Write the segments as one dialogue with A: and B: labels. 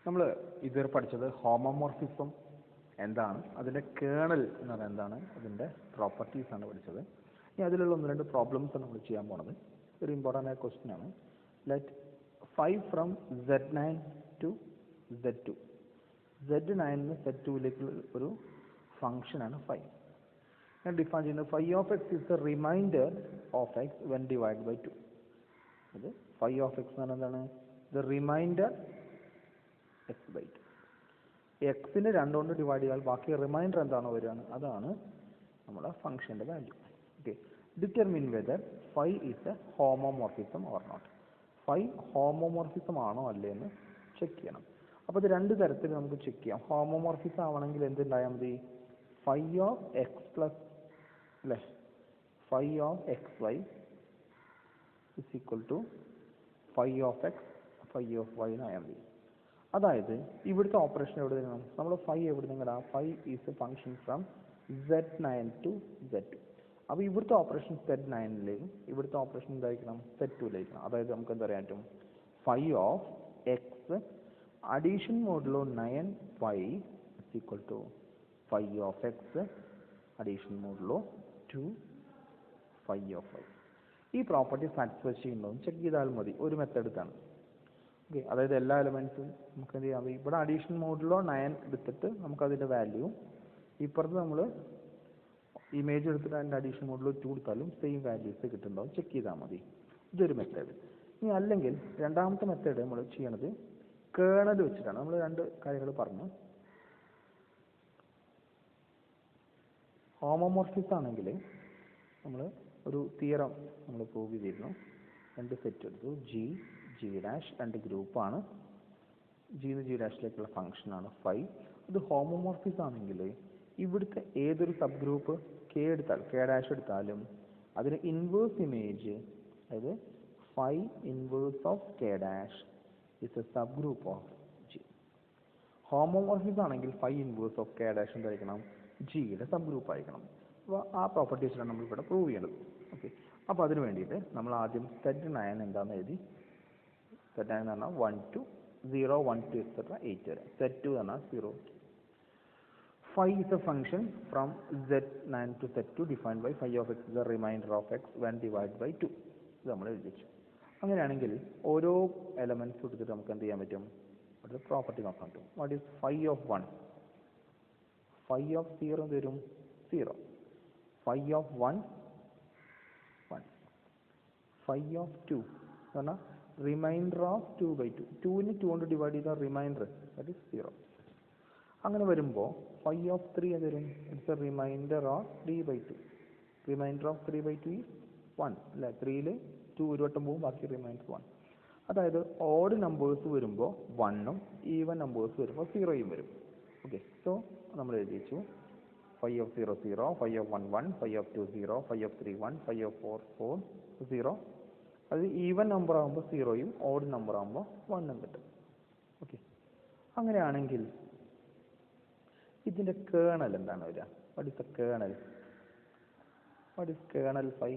A: നമ്മൾ ഇതുവരെ പഠിച്ചത് ഹോമോമോർഫിസം എന്താണ്, അതിൻ്റെ കേണൽ എന്ന് പറഞ്ഞാൽ എന്താണ്, അതിൻ്റെ പ്രോപ്പർട്ടീസാണ് പഠിച്ചത്. ഇനി അതിലുള്ള ഒന്ന് രണ്ട് പ്രോബ്ലംസ് ആണ് നമ്മൾ ചെയ്യാൻ പോണത്. ഒരു ഇമ്പോർട്ടൻ്റ് ആയ ക്വസ്റ്റ്യൻ ആണ്. Let 5 from Z9 to Z2. Z9 നിന്ന് Z2യിലേക്കുള്ള ഒരു ഫംഗ്ഷനാണ് 5. ഞാൻ ഡിഫൈൻ ചെയ്യുന്നത് phi of x is the remainder of x when divided by 2. അത് phi of x എന്ന് പറഞ്ഞാൽ എന്താണ്? The remainder x by 2. എക്സിന് 2 കൊണ്ട് ഡിവൈഡ് ചെയ്താൽ ബാക്കി റിമൈൻഡർ എന്താണോ വരികയാണ് അതാണ് നമ്മുടെ ഫംഗ്ഷൻ്റെ value. Okay, determine whether phi is a homomorphism or not. Phi homomorphism ആണോ അല്ലേ എന്ന് ചെക്ക് ചെയ്യണം. അപ്പോൾ ഇത് രണ്ട് തരത്തിൽ നമുക്ക് ചെക്ക് ചെയ്യാം. ഹോമോമോർഫിസം ആവണമെങ്കിൽ എന്തുണ്ടായാൽ മതി? ഫൈ ഓഫ് എക്സ് പ്ലസ് അല്ലേ, phi of x y is equal to phi of x phi of y എന്നായാൽ മതി. അതായത് ഇവിടുത്തെ ഓപ്പറേഷൻ എവിടെ നിന്നും നമ്മൾ ഫൈ എവിടെ നിങ്ങളുടെ phi is a function from Z9 to Z2. അപ്പോൾ ഇവിടുത്തെ ഓപ്പറേഷൻ Z9ലേക്കും ഇവിടുത്തെ ഓപ്പറേഷൻ എന്തായിരിക്കണം? Z2യിലേക്കണം. അതായത് നമുക്ക് എന്താ പറയാൻ പറ്റും? Phi of x addition modulo 9y is equal to phi of x addition modulo 2 phi of y. ഈ പ്രോപ്പർട്ടി സാറ്റിസ്ഫൈ ചെയ്യുന്നതും ചെക്ക് ചെയ്താൽ മതി. ഒരു മെത്തേഡ് ഇതാണ്. ഓക്കെ, അതായത് എല്ലാ എലമെൻറ്റ്സും നമുക്ക് എന്ത് ചെയ്യാം? ഇവിടെ അഡീഷൻ മോഡിലോ 9 എടുത്തിട്ട് നമുക്കതിൻ്റെ വാല്യൂ, ഇപ്പുറത്ത് നമ്മൾ ഇമേജ് എടുത്തിട്ട് അതിൻ്റെ അഡീഷൻ മോഡിലോ 2 എടുത്താലും സെയിം വാല്യൂസ് കിട്ടുന്നുണ്ടാവും. ചെക്ക് ചെയ്താൽ മതി. ഇതൊരു മെത്തേഡ്. ഇനി അല്ലെങ്കിൽ രണ്ടാമത്തെ മെത്തേഡ് നമ്മൾ ചെയ്യണത് കേണൽ വെച്ചിട്ടാണ്. നമ്മൾ രണ്ട് കാര്യങ്ങൾ പറഞ്ഞു. ഹോമോമോർഫിസം ആണെങ്കിൽ നമ്മൾ ഒരു തിയറം നമ്മൾ പ്രൂവ് ചെയ്തിരുന്നു. രണ്ട് സെറ്റ് എടുത്തു, ജി ഡാഷ്, രണ്ട് ഗ്രൂപ്പാണ്. ജിന്ന് ജി ഡാഷിലേക്കുള്ള ഫംഗ്ഷനാണ് ഫൈ. ഇത് ഹോമോമോർഫിസം ആണെങ്കിൽ ഇവിടുത്തെ ഏതൊരു സബ് ഗ്രൂപ്പ് കെ എടുത്താൽ കെ ഡാഷ് എടുത്താലും അതിന് ഇൻവേഴ്സ് ഇമേജ്, അതായത് phi inverse of K dash is a subgroup of G. Homomorphism ആണെങ്കിൽ phi inverse of K dash എന്തായിരിക്കണം? ജിയുടെ സബ് ഗ്രൂപ്പ് ആയിരിക്കണം. അപ്പോൾ ആ പ്രോപ്പർട്ടീസിലാണ് നമ്മളിവിടെ പ്രൂവ് ചെയ്യേണ്ടത്. ഓക്കെ, അപ്പോൾ അതിന് വേണ്ടിയിട്ട് നമ്മൾ ആദ്യം Z9 എന്താണെന്ന് എഴുതി. Z9 എന്ന് പറഞ്ഞാൽ 1 to 0, 1 to etc. 8 വരെ. Z2 എന്ന് പറഞ്ഞാൽ 0. Phi is a function from Z9 to Z2 defined by phi of x is the remainder of x when divided by 2. ഇത് നമ്മൾ എഴുതിച്ചു. അങ്ങനെയാണെങ്കിൽ ഓരോ എലമെൻറ്റ്സ് എടുത്തിട്ട് നമുക്ക് എന്ത് ചെയ്യാൻ പറ്റും? ഒരു പ്രോപ്പർട്ടി നോക്കാൻ പറ്റും. What is phi of 1? phi of 0 തരും 0. phi of 1 1. phi of 2 എന്ന് പറഞ്ഞാൽ റിമൈൻഡർ ഓഫ് 2 by 2. 2ന് 2 കൊണ്ട് ഡിവൈഡ് ചെയ്ത റിമൈൻഡർ, ദാറ്റ് ഈസ് 0. അങ്ങനെ വരുമ്പോൾ phi of 3 തരും. It's a remainder of 3 by 2. Remainder of 3 by 2 is 1 അല്ലേ. 3ൽ 2 ഒരു വട്ടം പോകും, ബാക്കി റിമൈൻഡർ 1. അതായത് ഓഡ് നമ്പേഴ്സ് വരുമ്പോൾ 1ഉം ഈവൻ നമ്പേഴ്സ് വരുമ്പോൾ 0യും വരും. ഓക്കെ, സോ നമ്മൾ എഴുതി വെച്ചു phi of 0 0, phi of 1 1, phi of 2 0, phi of 3 1, phi of 4 4 0. അത് ഈവൻ നമ്പർ ആകുമ്പോൾ 0യും ഓഡ് നമ്പർ ആകുമ്പോൾ 1ഉം കിട്ടും. ഓക്കെ, അങ്ങനെയാണെങ്കിൽ ഇതിൻ്റെ കേണൽ എന്താണ് വരിക? What is the kernel? What is kernel phi?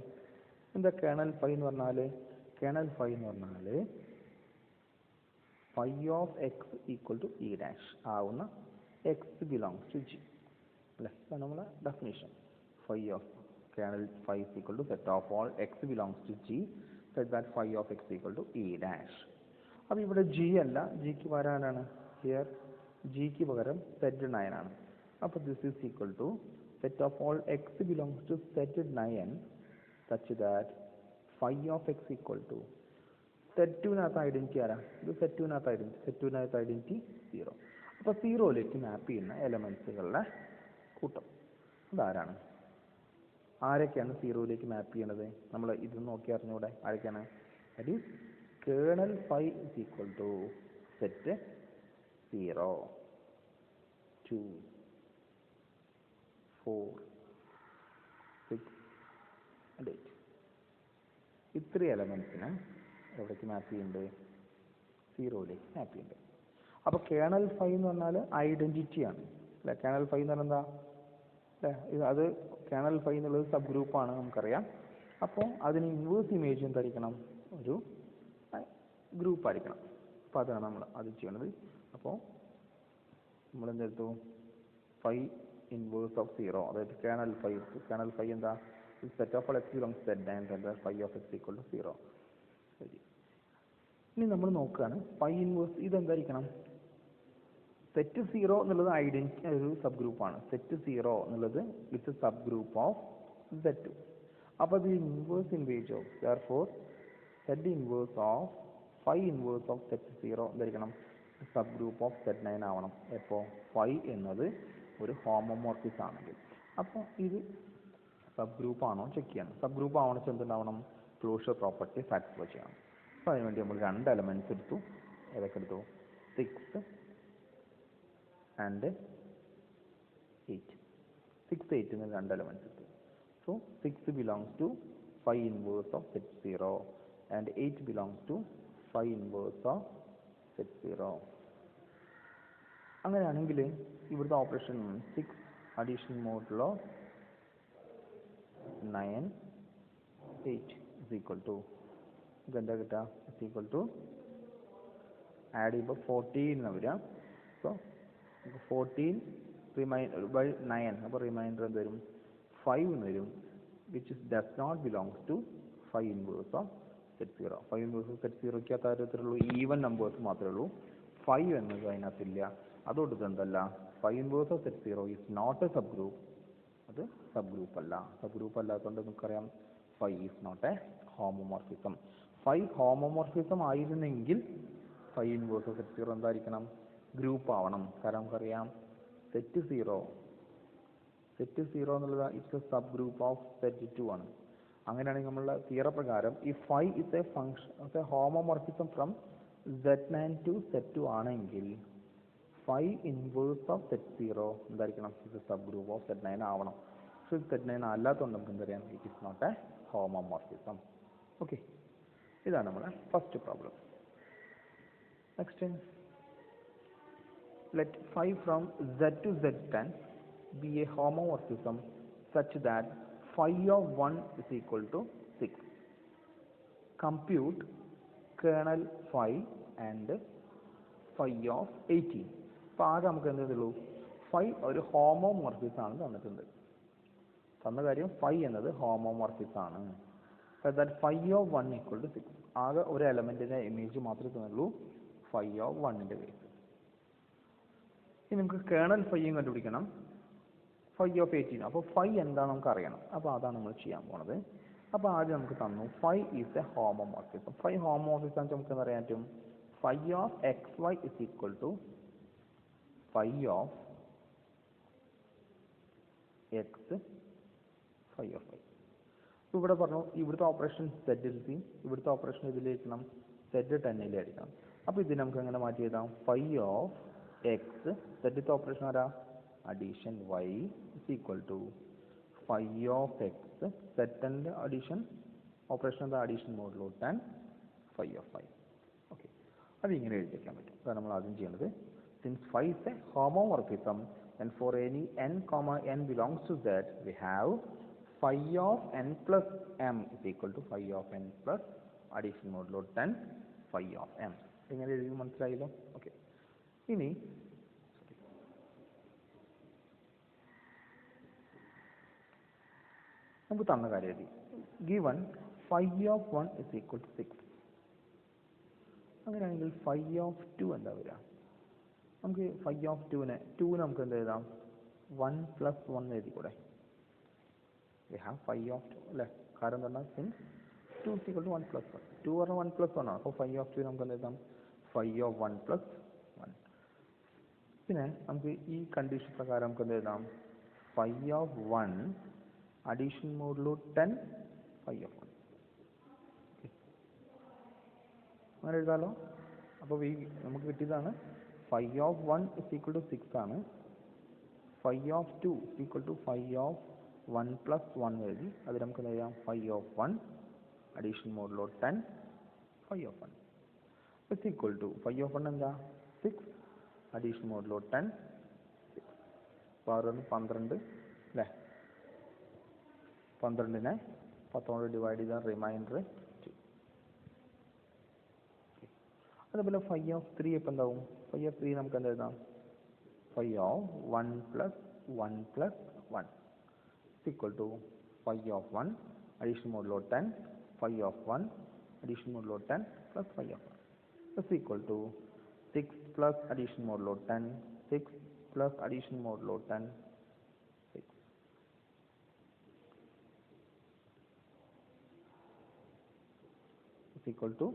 A: എന്താ കേണൽ ഫൈ എന്ന് പറഞ്ഞാൽ? കേണൽ ഫൈ എന്ന് പറഞ്ഞാൽ phi of x equal to e dash ആവുന്ന എക്സ് ബിലോങ്സ് ടു ജി അല്ലേ. അതാണ് നമ്മളെ definition. Phi of kernel phi is equal to set of all x belongs to G such that phi of x equal to e dash. അപ്പോൾ ഇവിടെ G അല്ല, ജിക്ക് പകരമാണ് here ജിക്ക് പകരം Z9 ആണ്. അപ്പോൾ this is equal to set of all x belongs to Z9 such that phi of x equal to Z2നകത്ത് ഐഡൻറ്റിറ്റി ആരാ? ഇത് Z2നകത്ത് ഐഡൻറ്റിറ്റി 0. അപ്പോൾ 0യിലേക്ക് മാപ്പ് ചെയ്യുന്ന എലമെൻസുകളുടെ കൂട്ടം അതാരാണ്? ആരൊക്കെയാണ് 0യിലേക്ക് മാപ്പ് ചെയ്യണത്? നമ്മൾ ഇത് നോക്കി അറിഞ്ഞൂടെ ആരൊക്കെയാണ്? That is kernel phi is equal to set 0 2 4 6 and 8. ഇത്രയും എലമെൻസിനെ എവിടേക്ക് മാപ്പ് ചെയ്യുന്നുണ്ട്? 0യിലേക്ക് മാപ്പ് ചെയ്യുന്നുണ്ട്. അപ്പോൾ കേണൽ ഫൈ എന്ന് പറഞ്ഞാൽ ഐഡൻറ്റിറ്റിയാണ് അല്ലേ. കേണൽ ഫൈ എന്ന് പറഞ്ഞാൽ എന്താ? അത് കേണൽ ഫൈ എന്നുള്ളത് സബ് ഗ്രൂപ്പാണ് നമുക്കറിയാം. അപ്പോൾ അതിന് ഇൻവേഴ്സ് ഇമേജ് എന്തായിരിക്കണം? ഒരു ഗ്രൂപ്പ് ആയിരിക്കണം. അപ്പോൾ അതാണ് നമ്മൾ ആദ്യം ചെയ്യണത്. അപ്പോൾ നമ്മൾ എന്തെടുത്തു, ഫൈ ഇൻവേഴ്സ് ഓഫ് 0, അതായത് കേണൽ ഫൈ എന്താ, set of x belongs set and phi of x equal to 0. ശരി, ഇനി നമ്മൾ നോക്കുകയാണ് ഫൈ ഇൻവേഴ്സ് ഇതെന്തായിരിക്കണം. സെറ്റ് 0 എന്നുള്ളത് ഐഡന്റിറ്റി ഒരു സബ് ഗ്രൂപ്പാണ്. സെറ്റ് 0 എന്നുള്ളത് it's a subgroup of Z2. അപ്പോൾ ഇത് inverse image of therefore set inverse of phi inverse of set 0 എന്തായിരിക്കണം, സബ് ഗ്രൂപ്പ് ഓഫ് Z9 ആവണം. എപ്പോൾ ഫൈ എന്നത് ഒരു ഹോമോമോർഫിസ് ആണെങ്കിൽ. അപ്പോൾ ഇത് സബ് ഗ്രൂപ്പ് ആണോ ചെക്ക് ചെയ്യണം. സബ് ഗ്രൂപ്പ് ആവണമെന്ന് എന്തുണ്ടാവണം, ക്ലോഷർ പ്രോപ്പർട്ടി സാറ്റിസ്ഫൈ ചെയ്യണം. അപ്പോൾ അതിനുവേണ്ടി നമ്മൾ 2 എലമെൻറ്റ്സ് എടുത്തു. ഏതൊക്കെ എടുത്തു, 6 and 8. 6, 8 എന്ന് 2 എലമെൻറ്റ്സ് എടുത്തു. So 6 belongs to phi inverse of set 0 and 8 belongs to phi inverse of set 0. അങ്ങനെയാണെങ്കിൽ ഇവിടുത്തെ operation 6 addition modulo 9 8 is equal to എന്താ കിട്ടുക, is equal to ആഡ് ചെയ്യുമ്പോൾ 14 എന്ന് വരിക. സോ 14 റിമൈൻഡർ ബൈ 9, അപ്പോൾ റിമൈൻഡർ എന്ത് വരും, 5 എന്ന് വരും, which does not belongs to phi inverse of set 0. Phi inverse of set 0ക്ക് അത്തരത്തിലുള്ള ഈവൻ നമ്പേഴ്സ് മാത്രമേ ഉള്ളൂ, 5 എന്നത് അതിനകത്തില്ല. അതുകൊണ്ട് ഇതെന്തല്ല, phi inverse of set 0 is not a subgroup. അത് സബ് ഗ്രൂപ്പ് അല്ല. സബ് ഗ്രൂപ്പ് അല്ലാത്തതുകൊണ്ട് നമുക്കറിയാം phi is not a homomorphism. Phi homomorphism ആയിരുന്നെങ്കിൽ ഫൈ ഇൻവേഴ്സ് ഓഫ് സെറ്റ് 0 എന്തായിരിക്കണം, ഗ്രൂപ്പ് ആവണം. കാരണം നമുക്കറിയാം സെറ്റ് 0 എന്നുള്ളത് it's a subgroup of set 2 ആണ്. അങ്ങനെയാണെങ്കിൽ നമ്മളുടെ തിയറ പ്രകാരം ഈ phi is a function a homomorphism from Z9 to set 2 ആണെങ്കിൽ ഫൈ ഇൻവേഴ്സ് ഓഫ് സെറ്റ് 0 എന്തായിരിക്കണം, it's a subgroup of Z9 ആവണം. സോ Z9 അല്ലാത്തതുകൊണ്ട് നമുക്ക് എന്തറിയാം, it is not a homomorphism. Okay, ഇതാണ് നമ്മുടെ first problem. Next, let phi from Z to Z10 be a homomorphism such that phi of 1 is equal to 6. Compute kernel phi and phi of 18. അപ്പോൾ ആകെ നമുക്ക് എന്തുള്ളൂ, phi ഒരു ഹോമോമോർഫിസ് ആണ് തന്നിട്ടുണ്ട്. തന്ന കാര്യം ഫൈ എന്നത് ഹോമോമോർഫിസ് ആണ്. That phi of 1 equal to 6. ആകെ ഒരു എലമെന്റിന്റെ ഇമേജ് മാത്രമേ തന്നുള്ളൂ, ഫൈ ഓഫ് 1ന്റെ കേസ്. ഇനി നമുക്ക് കേണൽ ഫൈയും കണ്ടുപിടിക്കണം, ഫൈ ഓഫ് 18. അപ്പോൾ ഫൈ എന്താണെന്ന് നമുക്ക് അറിയണം. അപ്പോൾ അതാണ് നമ്മൾ ചെയ്യാൻ പോണത്. അപ്പോൾ ആദ്യം നമുക്ക് തന്നു phi is a homomorphism. Phi homomorphism നമുക്ക് എന്താ പറയാൻ പറ്റും, phi of x y is equal to phi of x phi of y. ഇവിടെ പറഞ്ഞു ഇവിടുത്തെ ഓപ്പറേഷൻ സെറ്റിൽ, ഇവിടുത്തെ ഓപ്പറേഷൻ ഇതിലേക്കണം സെറ്റ് 10 അടിക്കണം. അപ്പോൾ ഇത് നമുക്ക് എങ്ങനെ മാറ്റി എഴുതാം, ഫൈ ഓഫ് എക്സ് സെറ്റിത്തെ ഓപ്പറേഷൻ ആരാ, addition y is equal to phi of x സെറ്റിൻ്റെ അഡീഷൻ ഓപ്പറേഷൻ എന്താ, addition modulo 10 phi of y. Okay, അതിങ്ങനെ എഴുതി വയ്ക്കാൻ പറ്റും. അതാണ് നമ്മൾ ആദ്യം ചെയ്യേണ്ടത്. Since phi is a homomorphism and for any n comma n belongs to Z, we have phi of n plus m is equal to phi of n plus addition modulo 10 phi of m. ഇങ്ങനെ എഴുതി മനസ്സിലായല്ലോ. Okay, ഇനി നമുക്ക് തന്ന കാര്യം എഴുതി, given phi of 1 is equal to 6. അങ്ങനെയാണെങ്കിൽ phi of 2 എന്താ വരിക, നമുക്ക് phi of 2നെ നമുക്ക് എന്ത് എഴുതാം, 1 plus 1 എഴുതിക്കൂടെ. we have phi of 2 അല്ലേ, കാരണം എന്താ പറഞ്ഞാൽ since 2 is equal to 1 plus 1, 2 പറഞ്ഞാൽ 1 plus 1 ആണ്. അപ്പോൾ phi of 2 നമുക്ക് എന്ത് എഴുതാം, phi of 1 plus 1. പിന്നെ നമുക്ക് ഈ കണ്ടീഷൻ പ്രകാരം നമുക്ക് എന്ത് എഴുതാം, phi of 1 addition modulo 10 phi of 1. അങ്ങനെ എഴുതാമല്ലോ. അപ്പോൾ നമുക്ക് കിട്ടിയതാണ് phi of 1 is equal to 6 ആണ്. phi of 2 is equal to phi of 1 plus 1 എഴുതി. അത് നമുക്ക് എന്ത് ചെയ്യാം, phi of 1 addition modulo 10 phi of 1 is equal to phi of 1 എന്താ 6 അഡീഷൻ മോഡുലോ 10 6. അപ്പോൾ 12 അല്ലേ, 12നെ 10 കൊണ്ട് ഡിവൈഡ് ചെയ്താൽ റിമൈൻഡർ 2. അതുപോലെ ഫൈ ഓഫ് 3 ഇപ്പം എന്താവും? ഫൈ ഓഫ് 3 നമുക്ക് എന്താ എഴുതാം? Phi of 1 plus 1 plus 1 equal to phi of 1 addition modulo 10 phi of 1 addition modulo 10 plus phi of 1 is equal to 6 plus addition modulo 10 6 plus addition modulo 10 6 is equal to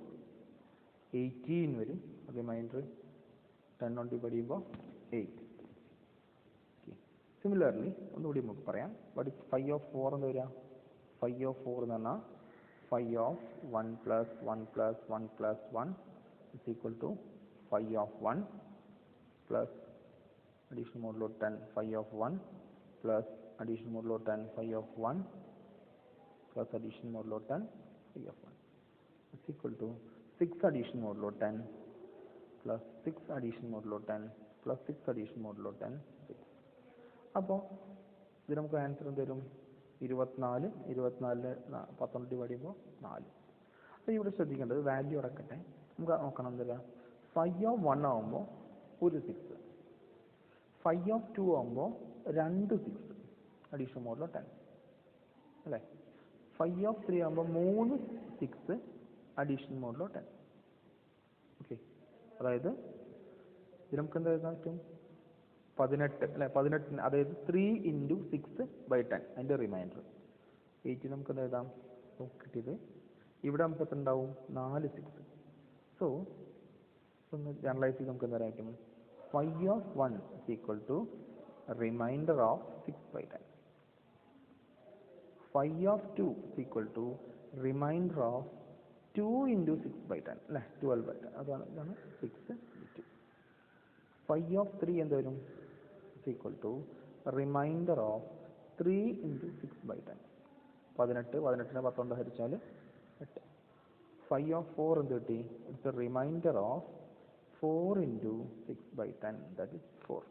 A: 18 വരും. Reminder 10 കൊണ്ട് divide ചെയ്യുമ്പോൾ 8. Similarly ഒന്നുകൂടി നമുക്ക് പറയാം. What is phi of 4 എന്ന് വരിക? Phi of 4 എന്ന് പറഞ്ഞാൽ phi of 1 plus 1 plus 1 plus 1 is equal to phi of 1 plus addition modulo 10 phi of 1 plus addition modulo 10 phi of 1 plus addition modulo 10 phi of 1 is equal to 6 addition modulo 10 plus 6 addition modulo 10 plus 6 addition modulo 10 6. അപ്പോൾ ഇത് നമുക്ക് answer എന്ത് വരും? 24. 24 10 divide ചെയ്യുമ്പോൾ 4. അപ്പോൾ ഇവിടെ ശ്രദ്ധിക്കേണ്ടത് value അടക്കട്ടെ. നമുക്ക് നോക്കണം എന്തില്ല. ഫൈ ഓഫ് 1 ആകുമ്പോൾ ഒരു 6, ഫൈ ഓഫ് 2 ആകുമ്പോൾ 2 6 അഡീഷൻ മോഡുലോ 10 അല്ലേ. ഫൈ ഓഫ് 3 ആകുമ്പോൾ 3 6 അഡീഷൻ മോഡുലോ 10. ഓക്കെ, അതായത് ഇത് നമുക്ക് എന്താ എഴുതാൻ പറ്റും? 18 അല്ലെ. 18, അതായത് 3 ഇൻറ്റു 6/10 അതിൻ്റെ റിമൈൻഡർ 8. നമുക്ക് എന്താ എഴുതാം? കിട്ടിയത് ഇവിടെ നമുക്ക് എത്ര ഉണ്ടാവും? 4 6. സോ ഒന്ന് ജനറലൈസ് ചെയ്ത് നമുക്ക് എന്താ പറയാൻ പറ്റും? Phi of 1 is equal to remainder of 6/10. Phi of 2 is equal to remainder of 2 into 6/10 അല്ലേ, 12/10. ഇതാണ് 6 2. ഫൈ ഓഫ് 3 എന്ത് വരും? is equal to remainder of 3 into 6/10. 18 10 കൊണ്ട് ഹരിച്ചാൽ 8. ഫൈ ഓഫ് 4 എന്ത് കിട്ടി? It's a remainder of 4 into 6/10 that is 4.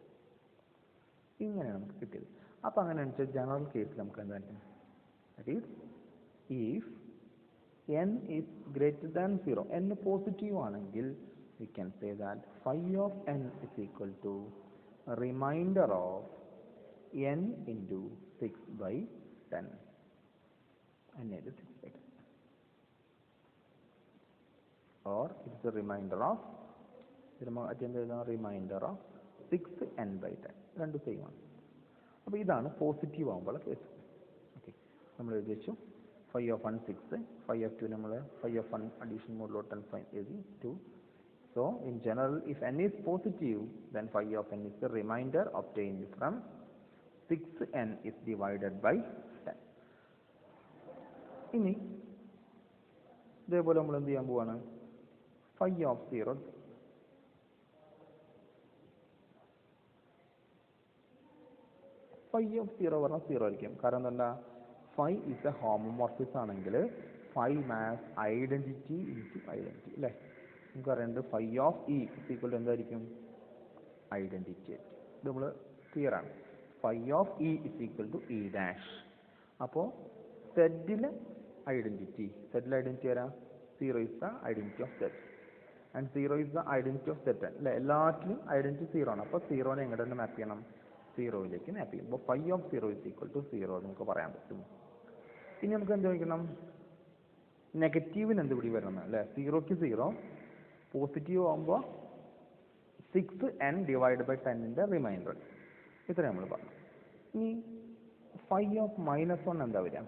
A: ഇങ്ങനെയാണ് നമുക്ക് കിട്ടിയത്. അപ്പോൾ അങ്ങനെ വെച്ചാൽ ജനറൽ കേസിൽ നമുക്ക് എന്താ പറ്റും? That is if n is greater than 0, n positive ആണെങ്കിൽ we can say that phi of n is equal to remainder of n into 6/10. n is 6/10. Or it is a remainder of remainder of 6n/10. രണ്ടും same ആണ്. അപ്പോൾ ഇതാണ് positive ആകുമ്പോഴുള്ള case. Okay, നമ്മൾ എഴുതി വെച്ചു. Phi of 1 6, phi of 2 നമ്മൾ phi of 1 addition modulo 10 phi എഴുതി 2. So in general, if n is positive, then phi of n is the remainder obtained from 6n is divided by 10. ഇനി ഇതേപോലെ നമ്മൾ എന്ത് ചെയ്യാൻ പോവാണ്? phi of 0. phi of 0 പറഞ്ഞാൽ 0 ആയിരിക്കും. കാരണം എന്താ? phi is a homomorphism ആണെങ്കിൽ phi maps identity into identity അല്ലേ. നമുക്ക് അറിയേണ്ടത് phi of e is equal to എന്തായിരിക്കും? ഐഡന്റിറ്റി. ഇത് നമ്മൾ ക്ലിയർ ആണ്. Phi of e is equal to e dash. അപ്പോൾ സെഡിലെ ഐഡന്റിറ്റി വരാം 0 is the identity of set and 0 is the identity of set അല്ലേ. എല്ലാറ്റിലും ഐഡന്റിറ്റി 0 ആണ്. അപ്പോൾ 0നെ എങ്ങോട്ട് തന്നെ മാപ്പ് ചെയ്യണം? 0യിലേക്ക് മാപ്പ് ചെയ്യും. അപ്പോൾ phi of 0 is equal to 0 നമുക്ക് പറയാൻ പറ്റും. ഇനി നമുക്ക് എന്ത് ചോദിക്കണം? നെഗറ്റീവിന് എന്ത് പിടി വരണം അല്ലേ. 0ക്ക് 0, പോസിറ്റീവ് ആകുമ്പോൾ 6n ഡിവൈഡ് ബൈ 10ന്റെ റിമൈൻഡർ. ഇത്ര നമ്മൾ പറഞ്ഞു. ഇനി ഫൈ ഓഫ് -1 എന്താ വരിക?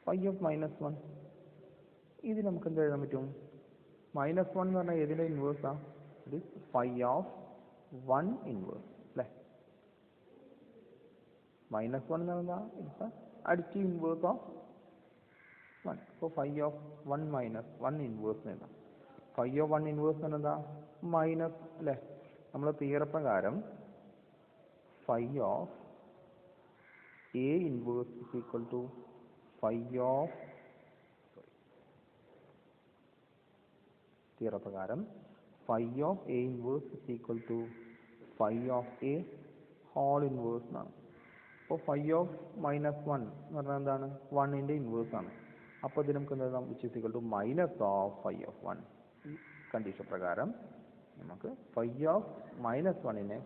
A: ഫൈ ഓഫ് -1 ഇത് നമുക്ക് എന്താ എഴുതാൻ പറ്റും? -1 എന്ന് പറഞ്ഞാൽ ഏതിൻ്റെ ഇൻവേഴ്സാണ്? It is phi of 1 inverse അല്ലേ. -1 എന്ന് പറഞ്ഞാൽ ഇറ്റ്സ് അഡിറ്റീവ് ഇൻവേഴ്സ് ഓഫ് 1. അപ്പോൾ ഫൈ ഓഫ് 1 - 1 ഇൻവേഴ്സ് എഴുതാം. ഫൈ ഓഫ് 1 ഇൻവേഴ്സ് എന്താ? മൈനസ് അല്ലേ. നമ്മൾ തീരപ്രകാരം phi of a inverse is equal to phi of തീരപ്രകാരം phi of a inverse is equal to phi of a whole inverse എന്നാണ്. അപ്പോൾ phi of -1 എന്ന് പറഞ്ഞാൽ എന്താണ്? 1ന്റെ ഇൻവേഴ്സ് ആണ്. അപ്പോൾ ഇത് നമുക്ക് എന്താ? Which is equal to minus of phi of 1. കണ്ടീഷൻ പ്രകാരം നമുക്ക് ഫൈ ഓഫ് മൈനസ് വണ്ണിനെ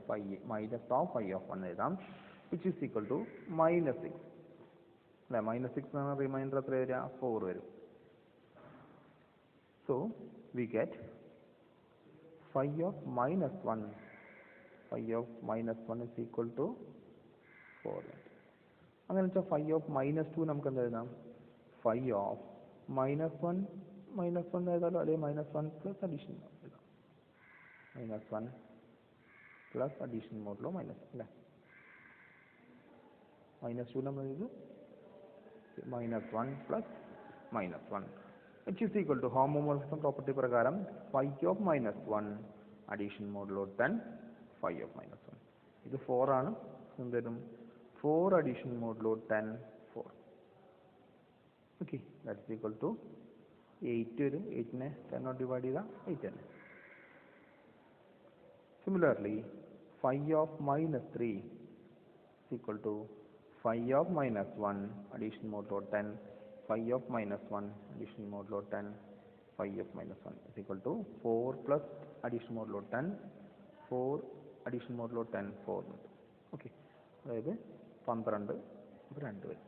A: minus of phi of one എഴുതാം, വിച്ച് ഈസ് ഈക്വൽ ടു -6 അല്ലേ. -6 എന്ന് പറഞ്ഞാൽ റിമൈൻഡർ എത്ര വരിക? 4 വരും. So we get phi of -1 is equal to 4. അങ്ങനെ വെച്ചാൽ ഫൈ ഓഫ് -2 നമുക്ക് എന്ത് എഴുതാം? ഫൈ ഓഫ് -1 എഴുതാലോ, അല്ലെങ്കിൽ -1 പ്ലസ് അഡീഷൻ എഴുതാം. -1 പ്ലസ് അഡീഷൻ മോഡിലോ മൈനസ് അല്ലേ. -2 നമ്മൾ എഴുതി -1 plus -1 which is equal to homomorphism property പ്രകാരം phi of -1 addition modulo 10 phi of -1. ഇത് 4 ആണ്. എന്ത് വരും? 4 addition modulo 10 4. Okay, that's equal to 8 വരും. 8നെ 10 കൊണ്ട് ഡിവൈഡ് ചെയ്താൽ 8 തന്നെ. Similarly phi of -3 is equal to phi of -1 addition modulo 10 phi of -1 addition modulo 10 phi of -1 is equal to 4 plus addition modulo 10 4 addition modulo 10 4. Okay, അതായത് 12 2 വരും.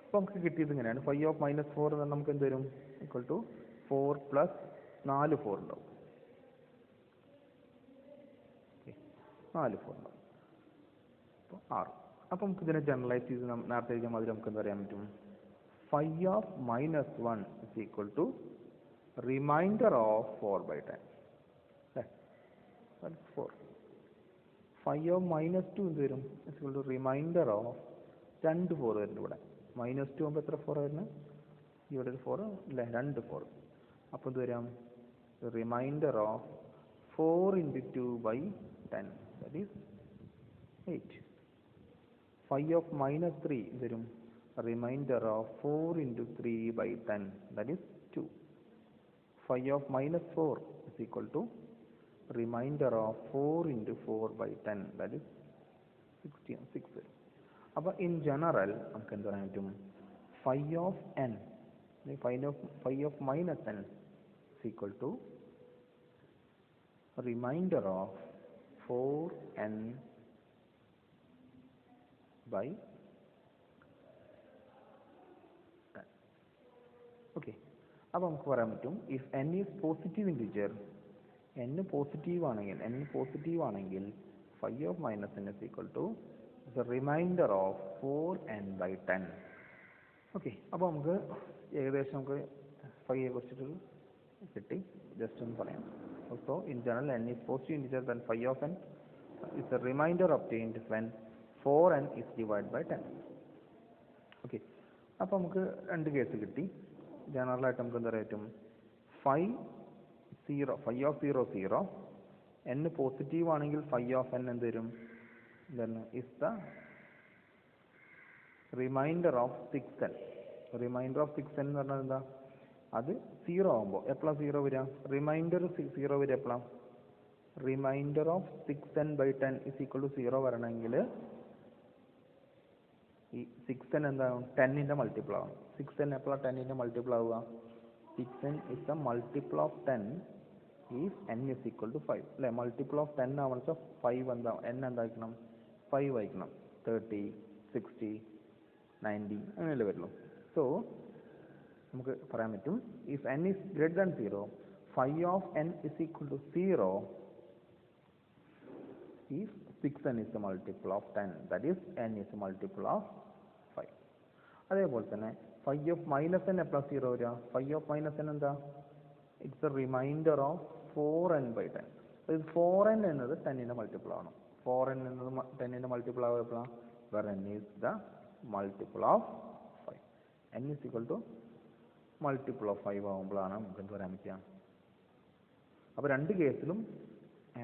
A: അപ്പോൾ നമുക്ക് കിട്ടിയത് ഇങ്ങനെയാണ്. ഫൈ ഓഫ് -4 എന്ന് നമുക്ക് എന്ത് വരും? ഈക്വൽ ടു 4 പ്ലസ് 4 4 ഉണ്ടാവും. 4 4 ഉണ്ടാവും. അപ്പോൾ 6. അപ്പോൾ നമുക്ക് ഇതിനെ ജനറലൈസ് ചെയ്ത് നേരത്തെ എഴുതിയ മാതിരി നമുക്ക് എന്താ പറയാൻ പറ്റും? Phi of -1 is equal to remainder of 4/10 അല്ലേ. 4. ഫൈ ഓഫ് -2 എന്ത് വരും? is equal to remainder of 2 4 വരുന്നുണ്ട് ഇവിടെ. -2 ആകുമ്പോൾ എത്ര 4 വരുന്നത്? ഇവിടെ ഒരു 4 അല്ലേ, 2 4. അപ്പോൾ എന്ത് വരാം? Remainder of 4 into 2/10 that is 8. Phi of -3 വരും remainder of 4 into 3/10 that is 2. Phi of -4 is equal to remainder of 4 into 4/10 that is 6 വരും. അപ്പോൾ ഇൻ ജനറൽ നമുക്ക് എന്ത് പറയാൻ പറ്റും? Phi of n phi of -n is equal to remainder of 4n by 10. Okay, അപ്പോൾ നമുക്ക് പറയാൻ പറ്റും if n is positive integer, n positive ആണെങ്കിൽ phi of -n is equal to the remainder of 4n/10. Okay, അപ്പോൾ നമുക്ക് ഏകദേശം നമുക്ക് ഫൈയെ കുറിച്ചിട്ട് കിട്ടി. ജസ്റ്റ് ഒന്ന് പറയാം. So in general n is positive integer then phi of n is the remainder obtained when 4n is divided by 10. Okay, അപ്പോൾ നമുക്ക് 2 കേസ് കിട്ടി. ജനറലായിട്ട് നമുക്ക് എന്താ പറയാൻ പറ്റും? ഫൈ ഓഫ് 0 n പോസിറ്റീവ് ആണെങ്കിൽ ഫൈ ഓഫ് n എന്ത് വരും? then is the remainder of 6n. Remainder of 6n എന്ന് പറഞ്ഞാൽ എന്താ? അത് 0 ആകുമ്പോൾ എപ്പോഴാണ് 0 വരിക? റിമൈൻഡർ 0 വരിക എപ്പോഴാണ്? Remainder of 6n/10 is equal to 0 വരണമെങ്കിൽ ഈ 6n എന്താകും? 10ന്റെ മൾട്ടിപ്പിൾ ആവും. 6n എപ്പോഴാണ് 10ന്റെ മൾട്ടിപ്പിൾ ആവുക? 6n is the multiple of 10 if n is equal to 5 അല്ലേ. മൾട്ടിപ്പിൾ ഓഫ് 10 ആവണം വെച്ചാൽ 5 എന്താ? n എന്തായിരിക്കണം? 5 ആയിരിക്കണം. 30 60 90 അങ്ങനെയല്ലേ വരുള്ളൂ. സോ നമുക്ക് പറയാൻ പറ്റും if n is greater than 0 phi of n is equal to 0 if 6n is the multiple of 10 that is n is a multiple of 5. അതേപോലെ തന്നെ ഫൈ ഓഫ് -n എപ്പോഴാണ് 0 വരിക? ഫൈ ഓഫ് -n എന്താ? It's a remainder of 4n/10. അതായത് 4n എന്നത് 10ന്റെ multiple ആണ്. 4n എന്നത് 10ന്റെ multiple ആവുക എപ്പോഴാണ്? where n is the multiple of 5. n is equal to multiple of 5 ആകുമ്പോഴാണ് നമുക്ക് എന്ത് പറയാൻ പറ്റുക? അപ്പോൾ 2 കേസിലും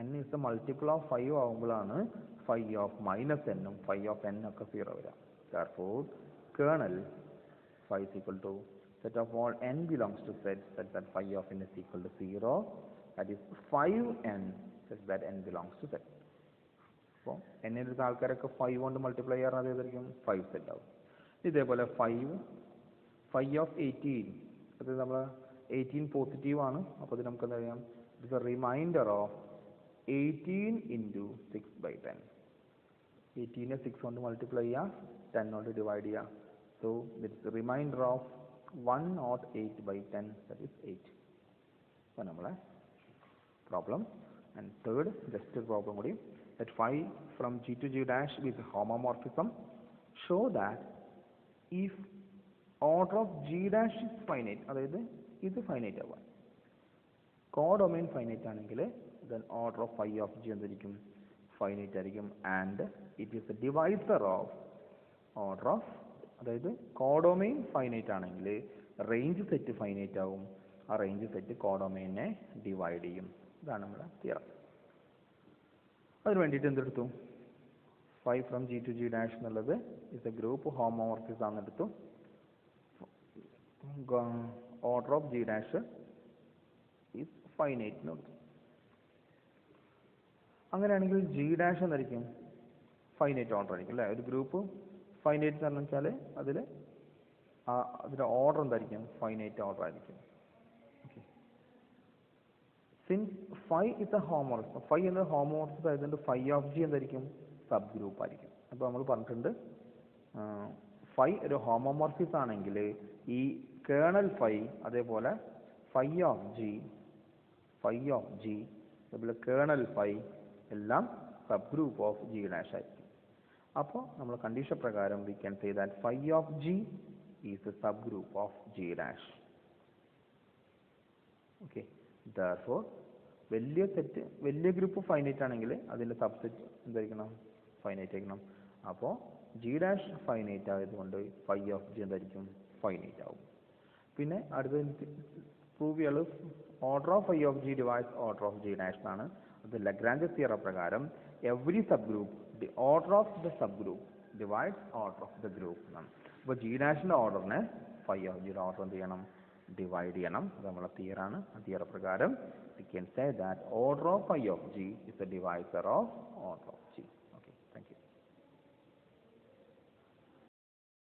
A: n is the multiple of 5 ആകുമ്പോഴാണ് ഫൈ ഓഫ് -n ഉം ഫൈ ഓഫ് n ഒക്കെ 0 വരിക. therefore kernel phi is equal to set of all n belongs to set such that phi of n is equal to 0, that is 5n such that n belongs to set. അപ്പോൾ n എടുത്ത ആൾക്കാരൊക്കെ 5 കൊണ്ട് multiply ചെയ്യാറ് ഏതായിരിക്കും? 5 set ആവും. ഇതേപോലെ phi of 18 അത് നമ്മൾ 18 പോസിറ്റീവ് ആണ്. അപ്പോൾ ഇത് നമുക്ക് എന്താ പറയാം? is a remainder of 18 into 6 by 10. 18 6 കൊണ്ട് മൾട്ടിപ്ലൈ ചെയ്യുക, 10 കൊണ്ട് ഡിവൈഡ് ചെയ്യുക. So it's the reminder of 108 by 10, that is 8. അപ്പോൾ നമ്മളെ problem. And third just problem കൂടി, that 5 from G to G dash with homomorphism show that if order of G dash is finite, അതായത് ഇത് finite ആവാൻ, codomain finite ആണെങ്കിൽ then order of phi of G എന്തായിരിക്കും, finite ആയിരിക്കും. And it is the divisor of order of, അതായത് codomain finite ആണെങ്കിൽ range set finite ആവും, ആ റേഞ്ച് സെറ്റ് കോഡൊമൈനെ ഡിവൈഡ് ചെയ്യും. ഇതാണ് നമ്മുടെ തിയറം. അതിന് വേണ്ടിയിട്ട് എന്തെടുത്തു, 5 from G to G dash എന്നുള്ളത് ഇസ് എ ഗ്രൂപ്പ് ഹോമോമോർഫിസം ആണെന്നെടുത്തു. Order of G dash is finite എന്നെടുത്തു. അങ്ങനെയാണെങ്കിൽ G dash എന്തായിരിക്കും, ഫൈനൈറ്റ് ഓർഡർ ആയിരിക്കും അല്ലേ. ഒരു ഗ്രൂപ്പ് ഫൈനൈറ്റ് എന്ന് വെച്ചാൽ അതിൻ്റെ ഓർഡർ എന്തായിരിക്കും, ഫൈനൈറ്റ് ഓർഡർ ആയിരിക്കും. Okay, since phi is a homomorphism, phi എന്നത് ഹോമോമോർഫിസം ആയതുകൊണ്ട് ഫൈ ഓഫ് ജി എന്തായിരിക്കും, സബ് ഗ്രൂപ്പ് ആയിരിക്കും. അപ്പോൾ നമ്മൾ പറഞ്ഞിട്ടുണ്ട് ഫൈ ഒരു ഹോമോമോർഫിസം ആണെങ്കിൽ ഈ കേണൽ ഫൈ, അതേപോലെ ഫൈ ഓഫ് ജി അതേപോലെ കേണൽ ഫൈ എല്ലാം sub group of G dash ആയിരിക്കും. അപ്പോൾ നമ്മൾ കണ്ടീഷൻ പ്രകാരം we can say that phi of G is A subgroup of G dash. Okay, therefore വലിയ ഗ്രൂപ്പ് ഫൈനൈറ്റ് ആണെങ്കിൽ അതിൻ്റെ സബ്സെറ്റ് എന്തായിരിക്കണം, ഫൈനൈറ്റ് ആയിരിക്കണം. അപ്പോൾ ജി ഡാഷ് ഫൈനൈറ്റ് ആയതുകൊണ്ട് ഫൈ ഓഫ് ജി എന്തായിരിക്കും, ഫൈനൈറ്റ് ആവും. പിന്നെ അടുത്ത പ്രൂവ് ചെയ്യാൻ order of phi of G divides order of G dash എന്നാണ്. അത് ലഗ്രാഞ്ചസ് തിയറം പ്രകാരം every sub group, the order of the sub group divides order of the group എന്നാണ്. അപ്പോൾ ജി ഡാഷിൻ്റെ ഓർഡറിനെ ഫൈ ഓഫ് ജിയുടെ ഓർഡർ എന്ത് ചെയ്യണം, divide ചെയ്യണം. അത് നമ്മളെ തിയറാണ്. ആ തിയറ പ്രകാരം we can say that order of phi of G is the divisor of order of G.